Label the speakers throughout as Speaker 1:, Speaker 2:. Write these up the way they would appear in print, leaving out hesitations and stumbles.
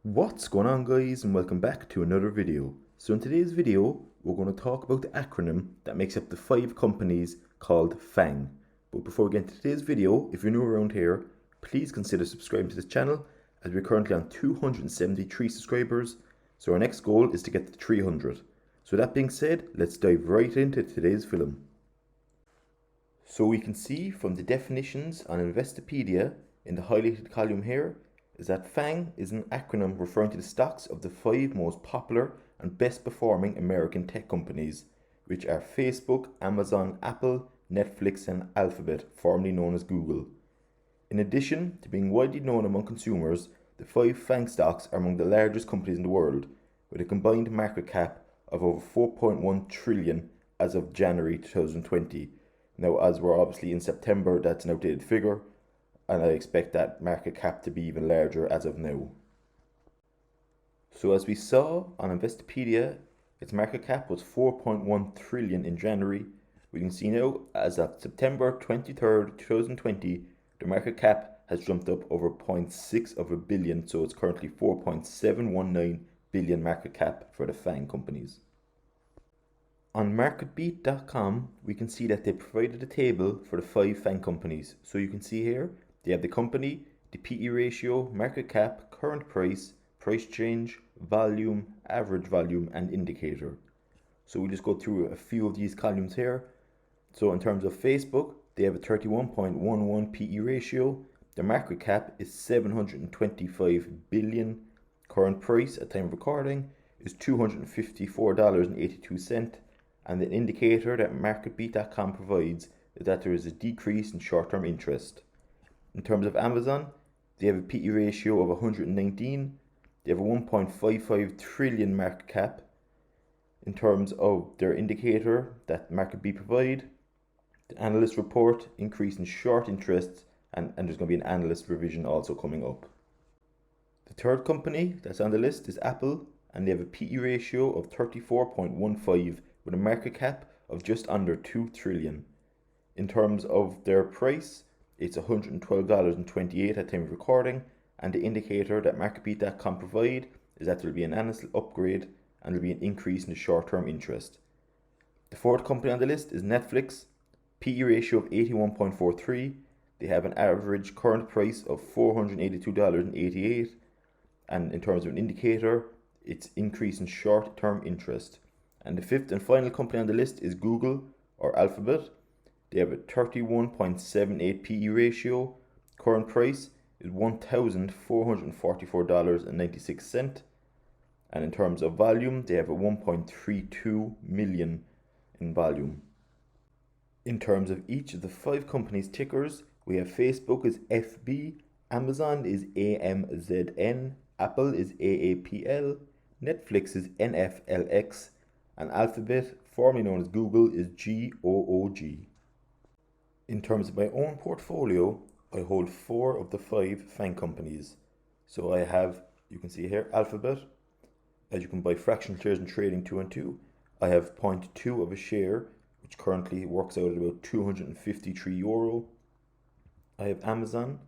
Speaker 1: What's going on, guys, and welcome back to another video. So in today's video we're going to talk about the acronym that makes up the 5 companies called FAANG. But before we get into today's video, if you're new around here, please consider subscribing to this channel as we're currently on 273 subscribers, so our next goal is to get to 300. So that being said, let's dive right into today's film. So we can see from the definitions on Investopedia in the highlighted column here is that FAANG is an acronym referring to the stocks of the 5 most popular and best performing American tech companies, which are Facebook, Amazon, Apple, Netflix and Alphabet, formerly known as Google. In addition to being widely known among consumers, the 5 FAANG stocks are among the largest companies in the world, with a combined market cap of over 4.1 trillion as of January 2020. Now, as we're obviously in September, that's an outdated figure, and I expect that market cap to be even larger as of now. So as we saw on Investopedia, its market cap was 4.1 trillion in January. We can see now, as of September 23rd, 2020, the market cap has jumped up over 0.6 of a billion, so it's currently 4.719 billion market cap for the FAANG companies. On marketbeat.com, we can see that they provided a table for the 5 FAANG companies. So you can see here, they have the company, the PE ratio, market cap, current price, price change, volume, average volume, and indicator. So we'll just go through a few of these columns here. So in terms of Facebook, they have a 31.11 PE ratio. Their market cap is 725 billion. Current price at time of recording is $254.82. And the indicator that marketbeat.com provides is that there is a decrease in short-term interest. In terms of Amazon, they have a PE ratio of 119. They have a 1.55 trillion market cap. In terms of their indicator that MarketBeat provide, the analyst report increase in short interests, and there's going to be an analyst revision also coming up. The third company that's on the list is Apple, and they have a PE ratio of 34.15 with a market cap of just under 2 trillion. In terms of their price, it's $112.28 at time of recording, and the indicator that MarketBeat.com provide is that there will be an analyst upgrade and there will be an increase in the short-term interest. The fourth company on the list is Netflix, PE ratio of 81.43. They have an average current price of $482.88, and in terms of an indicator, it's increase in short-term interest. And the fifth and final company on the list is Google or Alphabet. They have a 31.78 PE ratio. Current price is $1,444.96. And in terms of volume, they have a 1.32 million in volume. In terms of each of the 5 companies' tickers, we have Facebook is FB, Amazon is AMZN, Apple is AAPL, Netflix is NFLX, and Alphabet, formerly known as Google, is GOOG. In terms of my own portfolio, I hold 4 of the 5 FAANG companies. So I have, you can see here, Alphabet, as you can buy fractional shares in trading 2 and 2. I have 0.2 of a share, which currently works out at about €253. I have Amazon,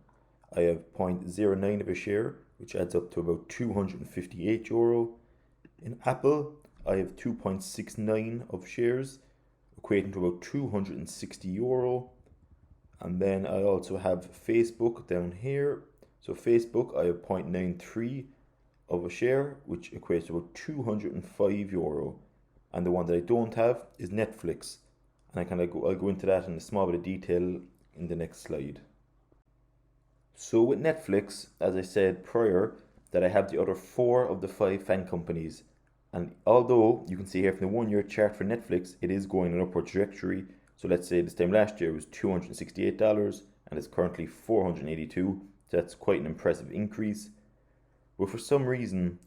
Speaker 1: I have 0.09 of a share, which adds up to about €258. In Apple, I have 2.69 of shares, equating to about €260. And then I also have Facebook down here. So Facebook, I have 0.93 of a share, which equates to about €205. And the one that I don't have is Netflix. And I'll go into that in a small bit of detail in the next slide. So with Netflix, as I said prior, that I have the other 4 of the 5 FAANG companies. And although you can see here from the 1-year chart for Netflix, it is going an upward trajectory. So let's say this time last year it was $268 and it's currently $482. So that's quite an impressive increase. But for some reason,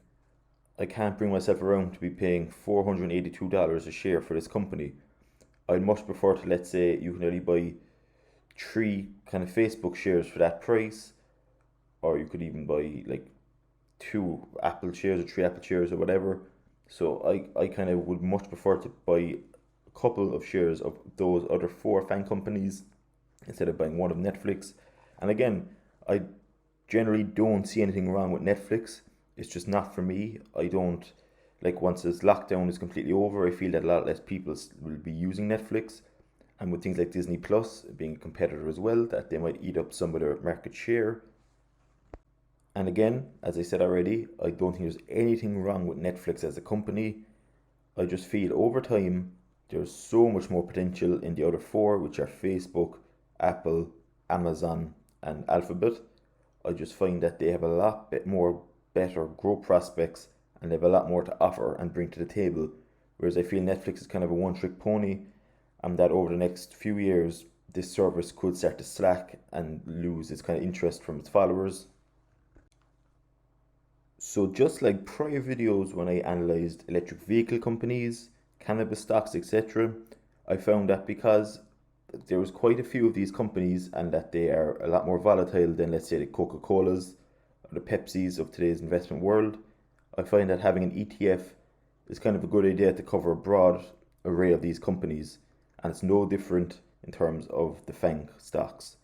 Speaker 1: I can't bring myself around to be paying $482 a share for this company. I'd much prefer to, let's say, you can only buy 3 kind of Facebook shares for that price, or you could even buy like 2 Apple shares or 3 Apple shares or whatever. So I kind of would much prefer to buy a couple of shares of those other 4 FAANG companies instead of buying one of Netflix. And again, I generally don't see anything wrong with Netflix. It's just not for me. I don't like, once this lockdown is completely over, I feel that a lot less people will be using Netflix. And with things like Disney Plus being a competitor as well, that they might eat up some of their market share. And again, as I said already, I don't think there's anything wrong with Netflix as a company. I just feel over time there's so much more potential in the other four, which are Facebook, Apple, Amazon, and Alphabet. I just find that they have a lot bit more better growth prospects, and they have a lot more to offer and bring to the table. Whereas I feel Netflix is kind of a one-trick pony, and that over the next few years, this service could start to slack and lose its kind of interest from its followers. So just like prior videos when I analysed electric vehicle companies, cannabis stocks, etc., I found that because there was quite a few of these companies and that they are a lot more volatile than, let's say, the Coca-Colas or the Pepsis of today's investment world, I find that having an ETF is kind of a good idea to cover a broad array of these companies, and it's no different in terms of the FAANG stocks.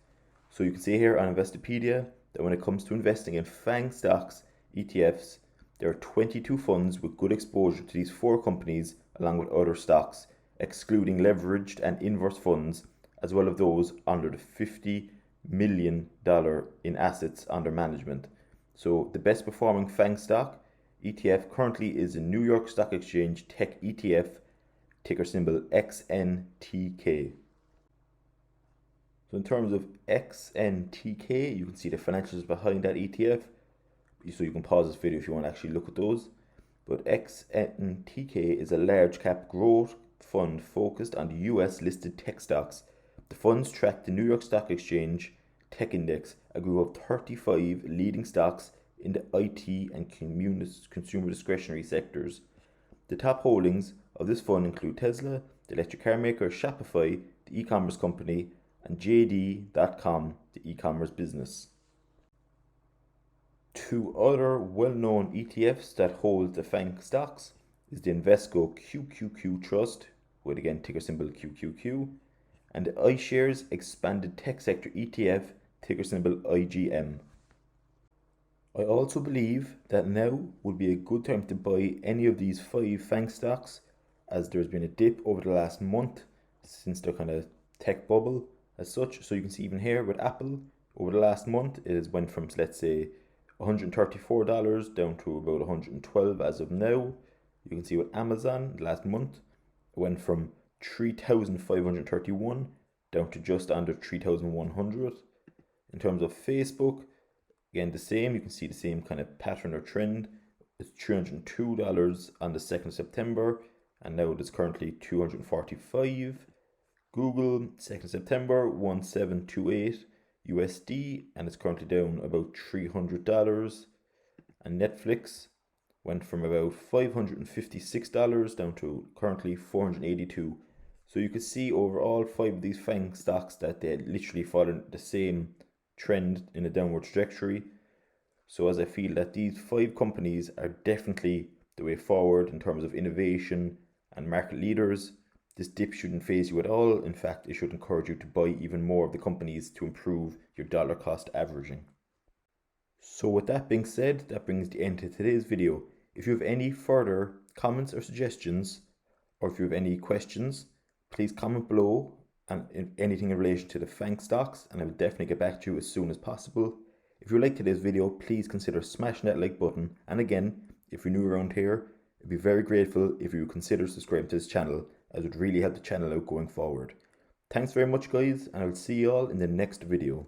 Speaker 1: So you can see here on Investopedia that when it comes to investing in FAANG stocks, ETFs, there are 22 funds with good exposure to these four companies along with other stocks, excluding leveraged and inverse funds, as well as those under the $50 million in assets under management. So the best performing FAANG stock ETF currently is the New York Stock Exchange Tech ETF, ticker symbol XNTK. So in terms of XNTK, you can see the financials behind that ETF. So you can pause this video if you want to actually look at those. But XNTK is a large cap growth fund focused on the US listed tech stocks. The funds track the New York Stock Exchange Tech Index, a group of 35 leading stocks in the IT and consumer discretionary sectors. The top holdings of this fund include Tesla, the electric car maker Shopify, the e-commerce company, and JD.com, the e-commerce business. Two other well-known ETFs that hold the FAANG stocks is the Invesco QQQ Trust, with again ticker symbol QQQ, and the iShares Expanded Tech Sector ETF, ticker symbol IGM. I also believe that now would be a good time to buy any of these 5 FAANG stocks, as there's been a dip over the last month since their kind of tech bubble as such. So you can see even here with Apple, over the last month it has went from, let's say, $134 down to about $112 as of now. You can see with Amazon last month it went from $3,531 down to just under $3,100. In terms of Facebook, again the same, you can see the same kind of pattern or trend. It's $302 on the 2nd of September, and now it is currently $245. Google, 2nd of September, 1728 USD, and it's currently down about $300. And Netflix went from about $556 down to currently $482. So you can see over all 5 of these FAANG stocks that they literally follow the same trend in a downward trajectory. So as I feel that these 5 companies are definitely the way forward in terms of innovation and market leaders, this dip shouldn't faze you at all. In fact, it should encourage you to buy even more of the companies to improve your dollar cost averaging. So with that being said, that brings the end to today's video. If you have any further comments or suggestions, or if you have any questions, please comment below and anything in relation to the FAANG stocks, and I will definitely get back to you as soon as possible. If you liked today's video, please consider smashing that like button. And again, if you're new around here, I'd be very grateful if you would consider subscribing to this channel, as it would really help the channel out going forward. Thanks very much guys, and I'll see you all in the next video.